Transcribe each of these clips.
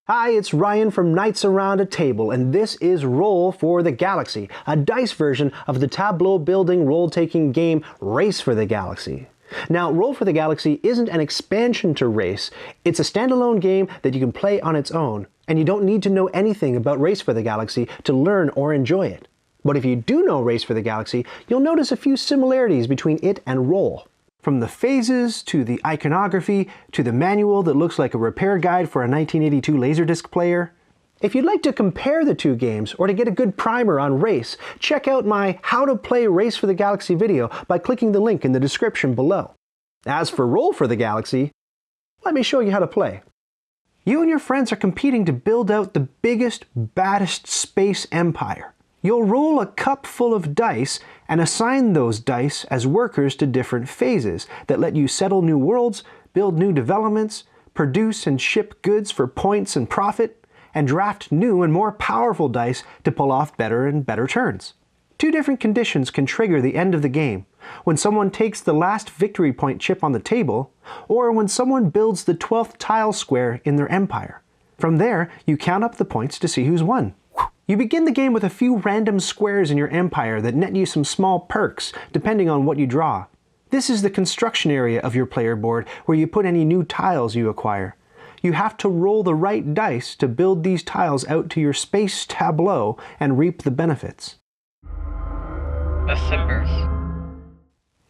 Hi, it's Ryan from Knights Around a Table, and this is Roll for the Galaxy, a dice version of the tableau building role-taking game Race for the Galaxy. Now, Roll for the Galaxy isn't an expansion to Race, it's a standalone game that you can play on its own, and you don't need to know anything about Race for the Galaxy to learn or enjoy it. But if you do know Race for the Galaxy, you'll notice a few similarities between it and Roll. From the phases, to the iconography, to the manual that looks like a repair guide for a 1982 Laserdisc player. If you'd like to compare the two games, or to get a good primer on Race, check out my How to Play Race for the Galaxy video by clicking the link in the description below. As for Roll for the Galaxy, let me show you how to play. You and your friends are competing to build out the biggest, baddest space empire. You'll roll a cup full of dice and assign those dice as workers to different phases that let you settle new worlds, build new developments, produce and ship goods for points and profit, and draft new and more powerful dice to pull off better and better turns. Two different conditions can trigger the end of the game: when someone takes the last victory point chip on the table, or when someone builds the 12th tile square in their empire. From there, you count up the points to see who's won. You begin the game with a few random squares in your empire that net you some small perks, depending on what you draw. This is the construction area of your player board, where you put any new tiles you acquire. You have to roll the right dice to build these tiles out to your space tableau and reap the benefits. The symbols.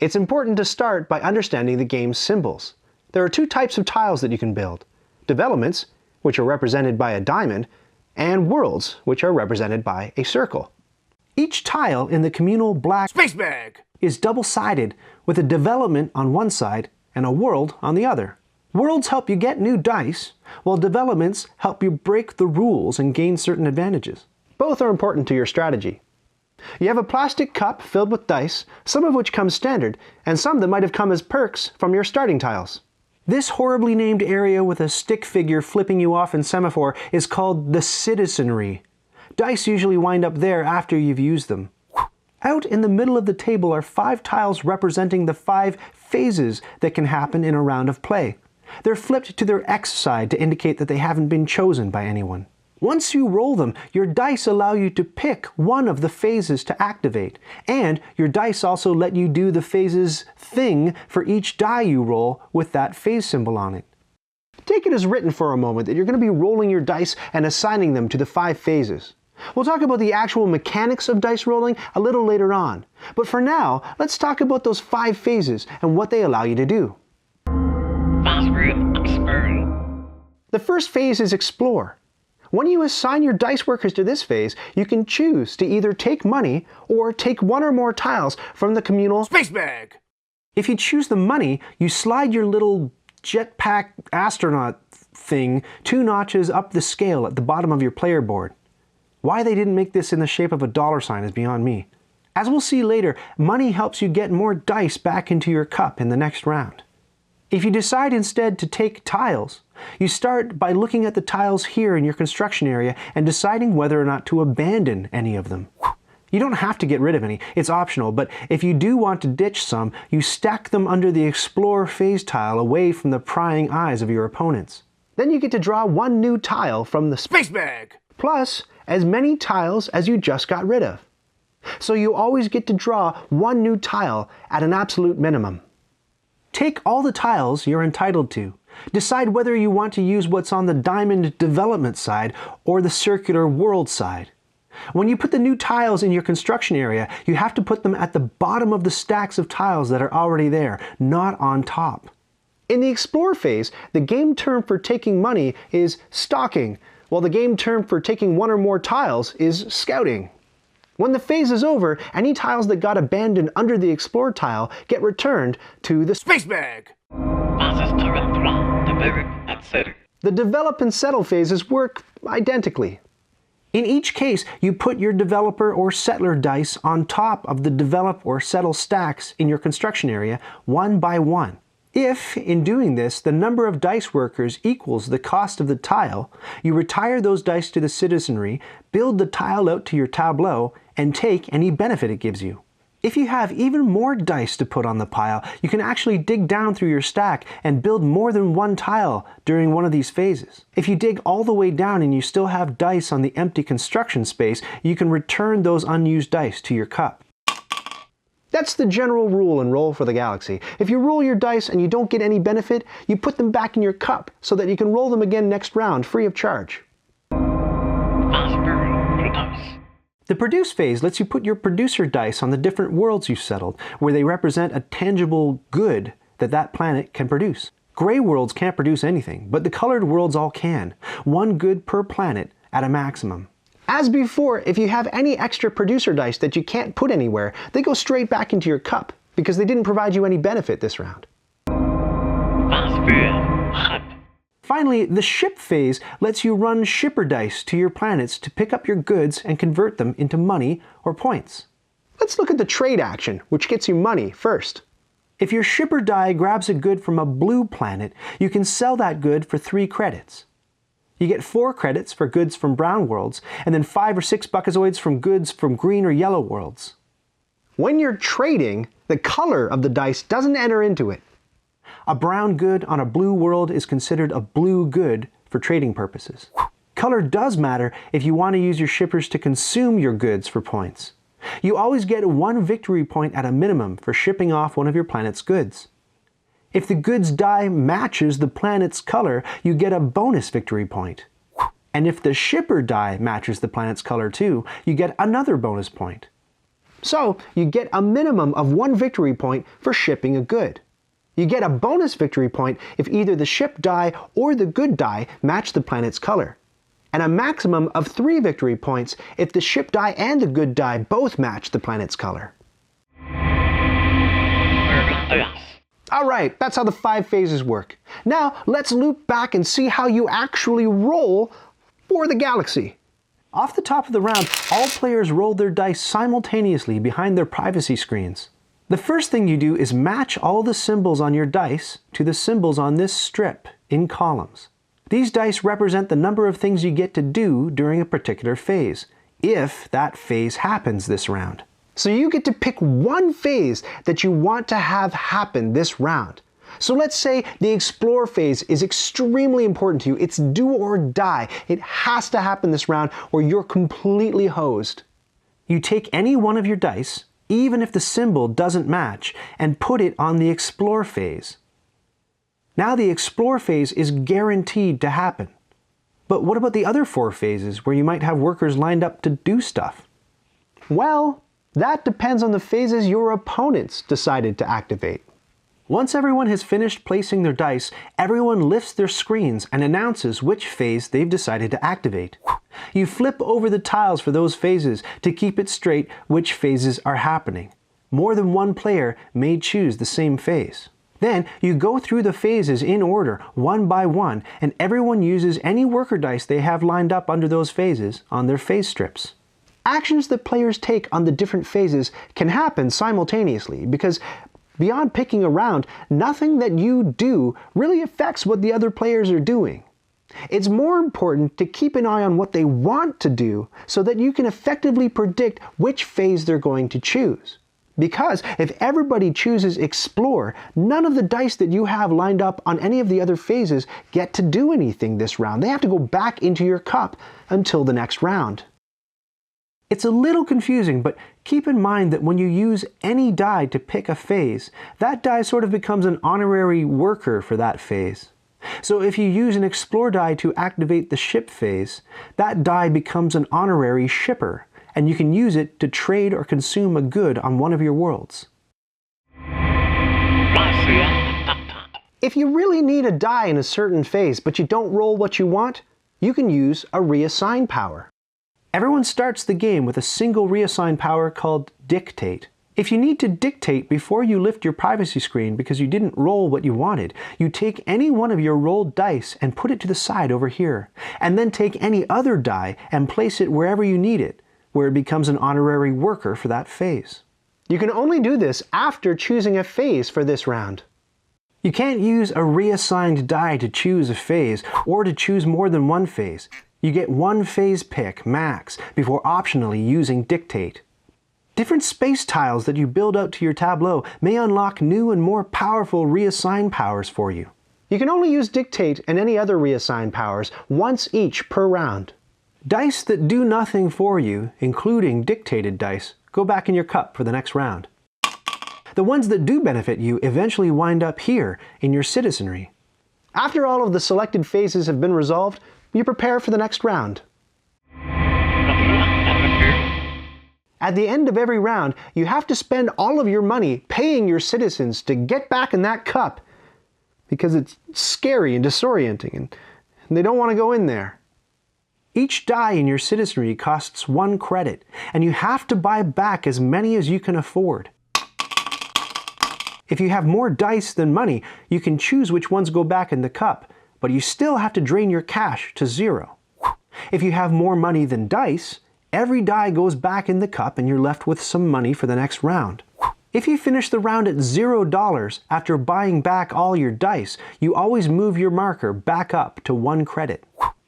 It's important to start by understanding the game's symbols. There are two types of tiles that you can build: developments, which are represented by a diamond, and worlds, which are represented by a circle. Each tile in the communal black space bag is double-sided, with a development on one side and a world on the other. Worlds help you get new dice, while developments help you break the rules and gain certain advantages. Both are important to your strategy. You have a plastic cup filled with dice, some of which come standard, and some that might have come as perks from your starting tiles. This horribly named area with a stick figure flipping you off in semaphore is called the citizenry. Dice usually wind up there after you've used them. Out in the middle of the table are 5 tiles representing the 5 phases that can happen in a round of play. They're flipped to their X side to indicate that they haven't been chosen by anyone. Once you roll them, your dice allow you to pick one of the phases to activate, and your dice also let you do the phase's thing for each die you roll with that phase symbol on it. Take it as written for a moment that you're going to be rolling your dice and assigning them to the 5 phases. We'll talk about the actual mechanics of dice rolling a little later on, but for now, let's talk about those 5 phases and what they allow you to do. The first phase is Explore. When you assign your dice workers to this phase, you can choose to either take money or take one or more tiles from the communal space bag. If you choose the money, you slide your little jetpack astronaut thing 2 notches up the scale at the bottom of your player board. Why they didn't make this in the shape of a $sign is beyond me. As we'll see later, money helps you get more dice back into your cup in the next round. If you decide instead to take tiles, you start by looking at the tiles here in your construction area and deciding whether or not to abandon any of them. You don't have to get rid of any, it's optional, but if you do want to ditch some, you stack them under the Explore phase tile away from the prying eyes of your opponents. Then you get to draw 1 new tile from the space bag, plus as many tiles as you just got rid of. So you always get to draw 1 new tile at an absolute minimum. Take all the tiles you're entitled to. Decide whether you want to use what's on the diamond development side or the circular world side. When you put the new tiles in your construction area, you have to put them at the bottom of the stacks of tiles that are already there, not on top. In the Explore phase, the game term for taking money is stocking, while the game term for taking 1 or more tiles is scouting. When the phase is over, any tiles that got abandoned under the Explore tile get returned to the space bag. The Develop and Settle phases work identically. In each case, you put your developer or settler dice on top of the Develop or Settle stacks in your construction area, 1 by 1. If, in doing this, the number of dice workers equals the cost of the tile, you retire those dice to the citizenry, build the tile out to your tableau, and take any benefit it gives you. If you have even more dice to put on the pile, you can actually dig down through your stack and build more than one tile during one of these phases. If you dig all the way down and you still have dice on the empty construction space, you can return those unused dice to your cup. That's the general rule in Roll for the Galaxy. If you roll your dice and you don't get any benefit, you put them back in your cup so that you can roll them again next round free of charge. The Produce phase lets you put your producer dice on the different worlds you've settled, where they represent a tangible good that planet can produce. Gray worlds can't produce anything, but the colored worlds all can. One good per planet at a maximum. As before, if you have any extra producer dice that you can't put anywhere, they go straight back into your cup, because they didn't provide you any benefit this round. Finally, the Ship phase lets you run shipper dice to your planets to pick up your goods and convert them into money or points. Let's look at the trade action, which gets you money first. If your shipper die grabs a good from a blue planet, you can sell that good for 3 credits. You get 4 credits for goods from brown worlds, and then 5 or 6 buckazoids from goods from green or yellow worlds. When you're trading, the color of the dice doesn't enter into it. A brown good on a blue world is considered a blue good for trading purposes. Color does matter if you want to use your shippers to consume your goods for points. You always get 1 victory point at a minimum for shipping off one of your planet's goods. If the goods die matches the planet's color, you get a bonus victory point. And if the shipper die matches the planet's color too, you get another bonus point. So you get a minimum of 1 victory point for shipping a good. You get a bonus victory point if either the ship die or the good die match the planet's color. And a maximum of 3 victory points if the ship die and the good die both match the planet's color. Alright, that's how the 5 phases work. Now let's loop back and see how you actually roll for the galaxy. Off the top of the round, all players roll their dice simultaneously behind their privacy screens. The first thing you do is match all the symbols on your dice to the symbols on this strip in columns. These dice represent the number of things you get to do during a particular phase, if that phase happens this round. So you get to pick one phase that you want to have happen this round. So let's say the Explore phase is extremely important to you. It's do or die. It has to happen this round or you're completely hosed. You take any one of your dice, even if the symbol doesn't match, and put it on the Explore phase. Now the Explore phase is guaranteed to happen. But what about the other 4 phases where you might have workers lined up to do stuff? Well, that depends on the phases your opponents decided to activate. Once everyone has finished placing their dice, everyone lifts their screens and announces which phase they've decided to activate. You flip over the tiles for those phases to keep it straight which phases are happening. More than one player may choose the same phase. Then you go through the phases in order, one by one, and everyone uses any worker dice they have lined up under those phases on their phase strips. Actions that players take on the different phases can happen simultaneously because beyond picking a round, nothing that you do really affects what the other players are doing. It's more important to keep an eye on what they want to do so that you can effectively predict which phase they're going to choose. Because if everybody chooses Explore, none of the dice that you have lined up on any of the other phases get to do anything this round. They have to go back into your cup until the next round. It's a little confusing, but keep in mind that when you use any die to pick a phase, that die sort of becomes an honorary worker for that phase. So if you use an Explore die to activate the Ship phase, that die becomes an honorary shipper, and you can use it to trade or consume a good on one of your worlds. If you really need a die in a certain phase, but you don't roll what you want, you can use a reassign power. Everyone starts the game with a single reassign power called Dictate. If you need to dictate before you lift your privacy screen because you didn't roll what you wanted, you take any one of your rolled dice and put it to the side over here, and then take any other die and place it wherever you need it, where it becomes an honorary worker for that phase. You can only do this after choosing a phase for this round. You can't use a reassigned die to choose a phase or to choose more than one phase. You get one phase pick, max, before optionally using Dictate. Different space tiles that you build out to your tableau may unlock new and more powerful reassign powers for you. You can only use Dictate and any other reassign powers once each per round. Dice that do nothing for you, including dictated dice, go back in your cup for the next round. The ones that do benefit you eventually wind up here in your citizenry. After all of the selected phases have been resolved, you prepare for the next round. At the end of every round, you have to spend all of your money paying your citizens to get back in that cup, because it's scary and disorienting, and they don't want to go in there. Each die in your citizenry costs 1 credit, and you have to buy back as many as you can afford. If you have more dice than money, you can choose which ones go back in the cup, but you still have to drain your cash to 0. If you have more money than dice, every die goes back in the cup and you're left with some money for the next round. If you finish the round at $0 after buying back all your dice, you always move your marker back up to 1 credit.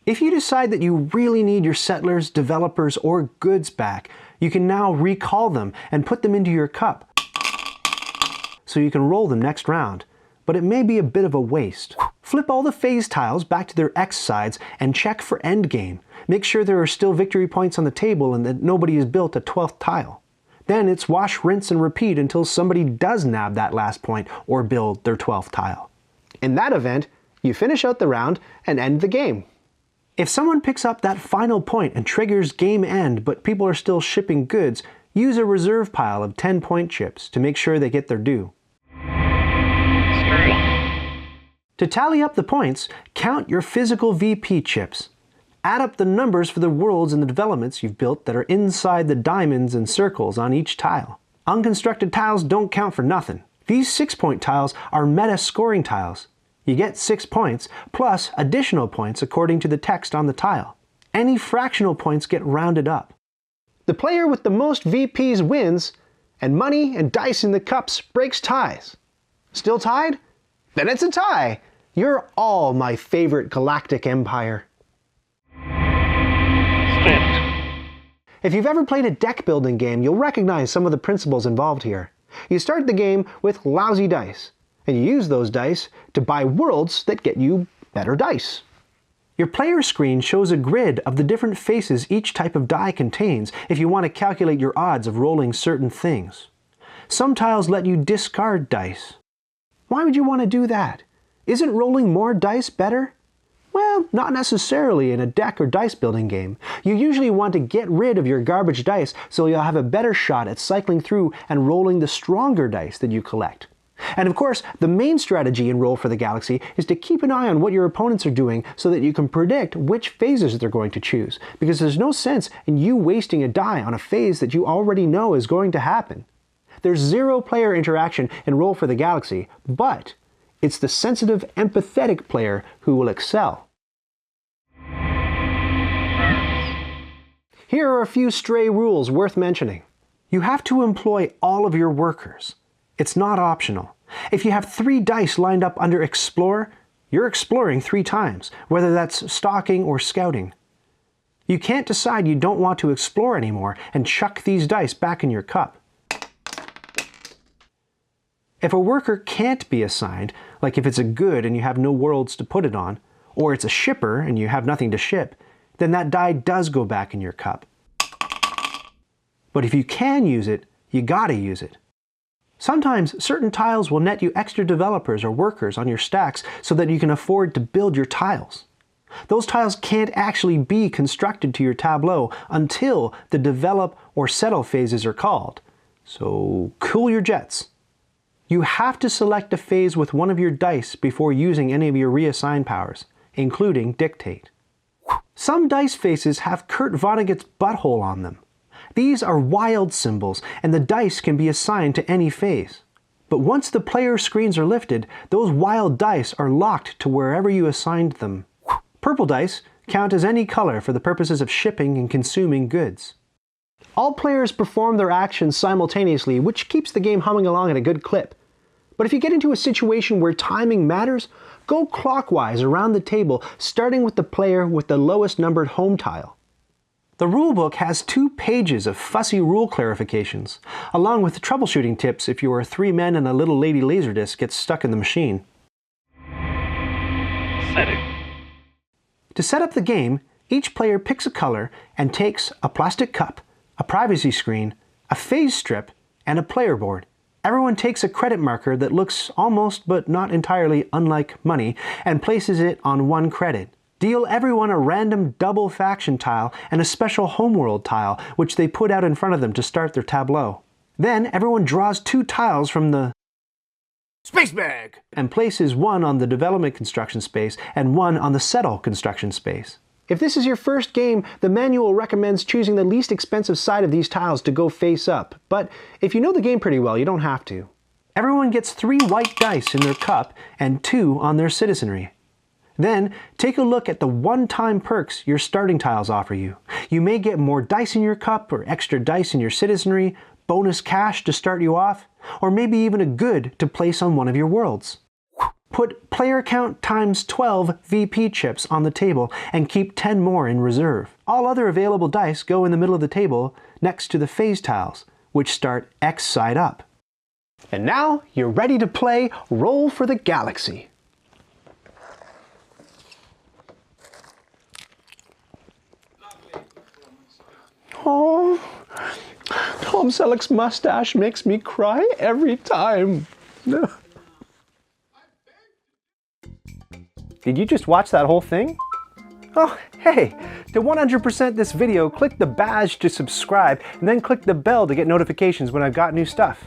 If you decide that you really need your settlers, developers, or goods back, you can now recall them and put them into your cup, so you can roll them next round, but it may be a bit of a waste. Flip all the phase tiles back to their X sides and check for endgame. Make sure there are still victory points on the table and that nobody has built a 12th tile. Then it's wash, rinse, and repeat until somebody does nab that last point or build their 12th tile. In that event, you finish out the round and end the game. If someone picks up that final point and triggers game end but people are still shipping goods, use a reserve pile of 10-point chips to make sure they get their due. To tally up the points, count your physical VP chips. Add up the numbers for the worlds and the developments you've built that are inside the diamonds and circles on each tile. Unconstructed tiles don't count for nothing. These 6-point tiles are meta scoring tiles. You get 6 points, plus additional points according to the text on the tile. Any fractional points get rounded up. The player with the most VPs wins, and money and dice in the cups breaks ties. Still tied? Then it's a tie! You're all my favorite galactic empire. If you've ever played a deck building game, you'll recognize some of the principles involved here. You start the game with lousy dice, and you use those dice to buy worlds that get you better dice. Your player screen shows a grid of the different faces each type of die contains if you want to calculate your odds of rolling certain things. Some tiles let you discard dice. Why would you want to do that? Isn't rolling more dice better? Well, not necessarily in a deck or dice building game. You usually want to get rid of your garbage dice so you'll have a better shot at cycling through and rolling the stronger dice that you collect. And of course, the main strategy in Roll for the Galaxy is to keep an eye on what your opponents are doing so that you can predict which phases they're going to choose, because there's no sense in you wasting a die on a phase that you already know is going to happen. There's 0 player interaction in Roll for the Galaxy, but it's the sensitive, empathetic player who will excel. Here are a few stray rules worth mentioning. You have to employ all of your workers. It's not optional. If you have 3 dice lined up under Explore, you're exploring 3 times, whether that's stalking or scouting. You can't decide you don't want to explore anymore and chuck these dice back in your cup. If a worker can't be assigned, like if it's a good and you have no worlds to put it on, or it's a shipper and you have nothing to ship, then that die does go back in your cup. But if you can use it, you gotta use it. Sometimes certain tiles will net you extra developers or workers on your stacks so that you can afford to build your tiles. Those tiles can't actually be constructed to your tableau until the develop or settle phases are called. So cool your jets. You have to select a phase with one of your dice before using any of your reassign powers, including Dictate. Some dice faces have Kurt Vonnegut's butthole on them. These are wild symbols, and the dice can be assigned to any phase. But once the player screens are lifted, those wild dice are locked to wherever you assigned them. Purple dice count as any color for the purposes of shipping and consuming goods. All players perform their actions simultaneously, which keeps the game humming along at a good clip. But if you get into a situation where timing matters, go clockwise around the table, starting with the player with the lowest numbered home tile. The rulebook has 2 pages of fussy rule clarifications, along with troubleshooting tips if your 3 men and a little lady laserdisc gets stuck in the machine. Setting. To set up the game, each player picks a color and takes a plastic cup, a privacy screen, a phase strip, and a player board. Everyone takes a credit marker that looks almost but not entirely unlike money and places it on 1 credit. Deal everyone a random double faction tile and a special homeworld tile, which they put out in front of them to start their tableau. Then everyone draws 2 tiles from the space bag and places 1 on the development construction space and 1 on the settle construction space. If this is your first game, the manual recommends choosing the least expensive side of these tiles to go face up, but if you know the game pretty well, you don't have to. Everyone gets 3 white dice in their cup and 2 on their citizenry. Then, take a look at the one-time perks your starting tiles offer you. You may get more dice in your cup or extra dice in your citizenry, bonus cash to start you off, or maybe even a good to place on one of your worlds. Put player count times 12 VP chips on the table and keep 10 more in reserve. All other available dice go in the middle of the table next to the phase tiles, which start X side up. And now you're ready to play Roll for the Galaxy. Oh, Tom Selleck's mustache makes me cry every time. Did you just watch that whole thing? Oh, hey, to 100% this video, click the badge to subscribe and then click the bell to get notifications when I've got new stuff.